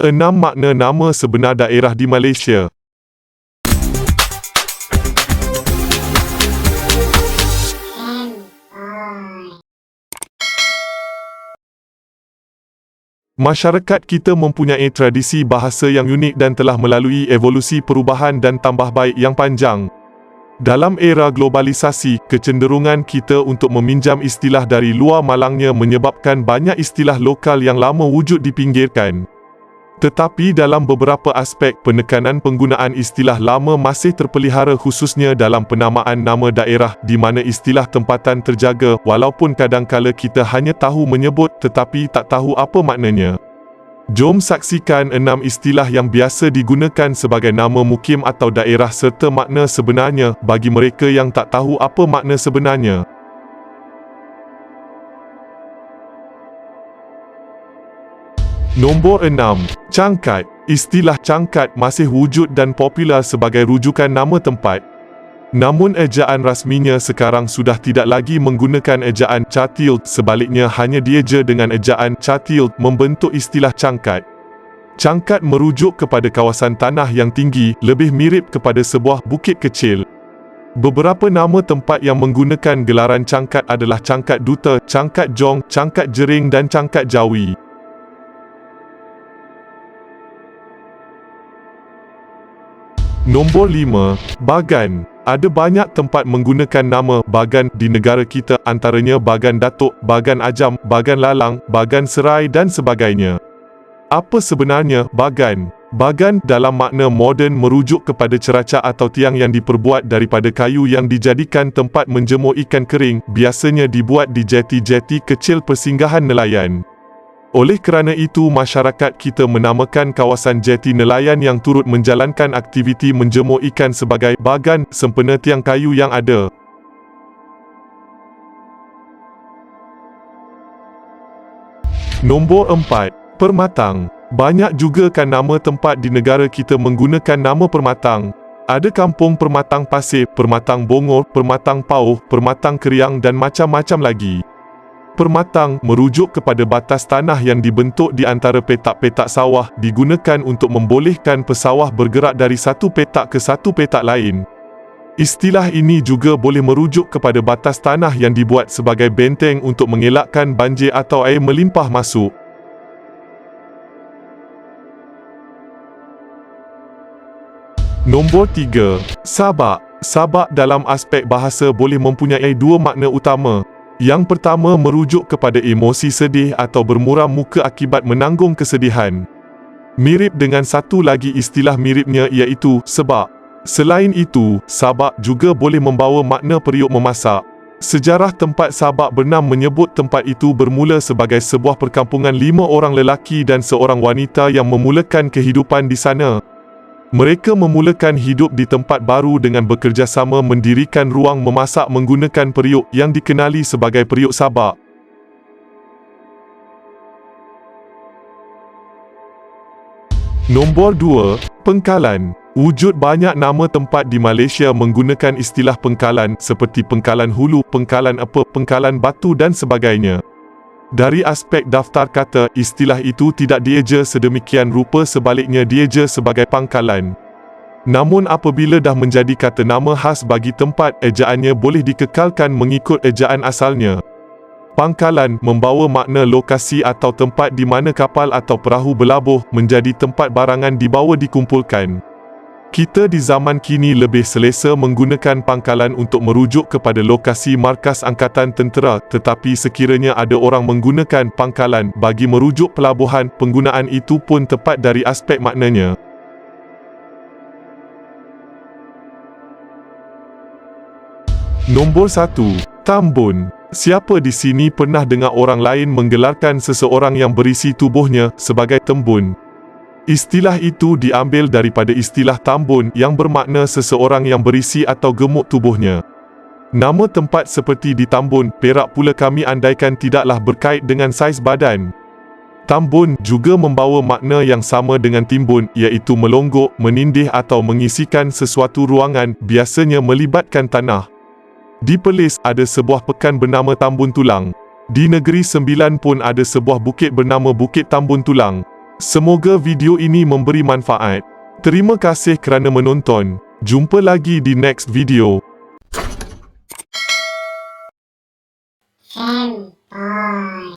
6 makna nama sebenar daerah di Malaysia. Masyarakat kita mempunyai tradisi bahasa yang unik dan telah melalui evolusi perubahan dan tambah baik yang panjang. Dalam era globalisasi, kecenderungan kita untuk meminjam istilah dari luar malangnya menyebabkan banyak istilah lokal yang lama wujud dipinggirkan. Tetapi dalam beberapa aspek, penekanan penggunaan istilah lama masih terpelihara khususnya dalam penamaan nama daerah di mana istilah tempatan terjaga walaupun kadangkala kita hanya tahu menyebut tetapi tak tahu apa maknanya. Jom saksikan 6 istilah yang biasa digunakan sebagai nama mukim atau daerah serta makna sebenarnya bagi mereka yang tak tahu apa makna sebenarnya. Nombor 6. Cangkat. Istilah cangkat masih wujud dan popular sebagai rujukan nama tempat. Namun ejaan rasminya sekarang sudah tidak lagi menggunakan ejaan Chatil, sebaliknya hanya dieja dengan ejaan Chatil membentuk istilah cangkat. Cangkat merujuk kepada kawasan tanah yang tinggi, lebih mirip kepada sebuah bukit kecil. Beberapa nama tempat yang menggunakan gelaran cangkat adalah Cangkat Duta, Cangkat Jong, Cangkat Jering dan Cangkat Jawi. Nombor 5. Bagan. Ada banyak tempat menggunakan nama Bagan di negara kita, antaranya Bagan Datuk, Bagan Ajam, Bagan Lalang, Bagan Serai dan sebagainya. Apa sebenarnya Bagan? Bagan dalam makna moden merujuk kepada ceracak atau tiang yang diperbuat daripada kayu yang dijadikan tempat menjemur ikan kering, biasanya dibuat di jeti-jeti kecil persinggahan nelayan. Oleh kerana itu, masyarakat kita menamakan kawasan jeti nelayan yang turut menjalankan aktiviti menjemur ikan sebagai bagan sempena tiang kayu yang ada. Nombor 4. Permatang. Banyak juga kan nama tempat di negara kita menggunakan nama Permatang. Ada kampung Permatang Pasir, Permatang Bongor, Permatang Pauh, Permatang Keriang dan macam-macam lagi. Permatang merujuk kepada batas tanah yang dibentuk di antara petak-petak sawah, digunakan untuk membolehkan pesawah bergerak dari satu petak ke satu petak lain. Istilah ini juga boleh merujuk kepada batas tanah yang dibuat sebagai benteng untuk mengelakkan banjir atau air melimpah masuk. Nombor 3. Sabak. Sabak dalam aspek bahasa boleh mempunyai dua makna utama. Yang pertama merujuk kepada emosi sedih atau bermuram muka akibat menanggung kesedihan. Mirip dengan satu lagi istilah miripnya iaitu sebak. Selain itu, sabak juga boleh membawa makna periuk memasak. Sejarah tempat Sabak Bernam menyebut tempat itu bermula sebagai sebuah perkampungan 5 orang lelaki dan seorang wanita yang memulakan kehidupan di sana. Mereka memulakan hidup di tempat baru dengan bekerjasama mendirikan ruang memasak menggunakan periuk yang dikenali sebagai periuk Sabak. Nombor 2. Pengkalan. Wujud banyak nama tempat di Malaysia menggunakan istilah pengkalan seperti Pengkalan Hulu, Pengkalan Apa, Pengkalan Batu dan sebagainya. Dari aspek daftar kata, istilah itu tidak dieja sedemikian rupa, sebaliknya dieja sebagai pangkalan. Namun apabila dah menjadi kata nama khas bagi tempat, ejaannya boleh dikekalkan mengikut ejaan asalnya. Pangkalan membawa makna lokasi atau tempat di mana kapal atau perahu berlabuh menjadi tempat barangan dibawa dikumpulkan. Kita di zaman kini lebih selesa menggunakan pangkalan untuk merujuk kepada lokasi markas angkatan tentera, tetapi sekiranya ada orang menggunakan pangkalan bagi merujuk pelabuhan, penggunaan itu pun tepat dari aspek maknanya. Nombor 1. Tambun. Siapa di sini pernah dengar orang lain menggelarkan seseorang yang berisi tubuhnya sebagai tembun? Istilah itu diambil daripada istilah tambun yang bermakna seseorang yang berisi atau gemuk tubuhnya. Nama tempat seperti di Tambun, Perak pula kami andaikan tidaklah berkait dengan saiz badan. Tambun juga membawa makna yang sama dengan timbun, iaitu melonggok, menindih atau mengisikan sesuatu ruangan, biasanya melibatkan tanah. Di Perlis ada sebuah pekan bernama Tambun Tulang. Di Negeri Sembilan pun ada sebuah bukit bernama Bukit Tambun Tulang. Semoga video ini memberi manfaat. Terima kasih kerana menonton. Jumpa lagi di next video. Fan